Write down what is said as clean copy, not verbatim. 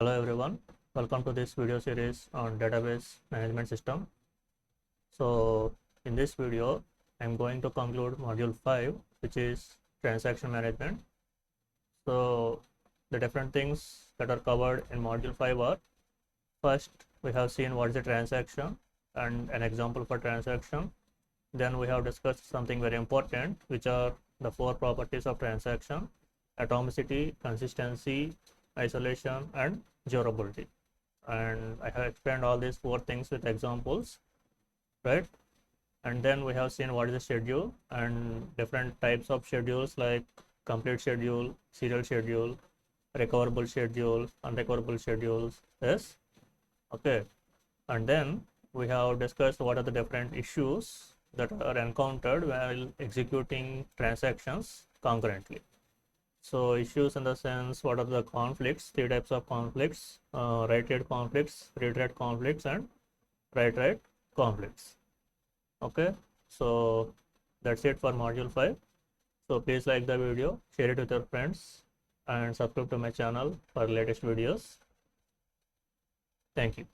Hello everyone, welcome to this video series on database management system. So in this video I'm going to conclude module 5, which is transaction management. So the different things that are covered in module 5 are: first, we have seen what is a transaction and an example for transaction. Then we have discussed something very important, which are the 4 properties of transaction: atomicity, consistency, isolation, and durability. And I have explained all these 4 things with examples, right? And then we have seen what is the schedule and different types of schedules like complete schedule, serial schedule, recoverable schedule, unrecoverable schedules. Yes, okay. And then we have discussed what are the different issues that are encountered while executing transactions concurrently. So issues in the sense, what are the conflicts? 3 types of conflicts: write-write conflicts, read-write conflicts, and write-write conflicts. Okay, so that's it for module 5. So please like the video, share it with your friends, and subscribe to my channel for latest videos. Thank you.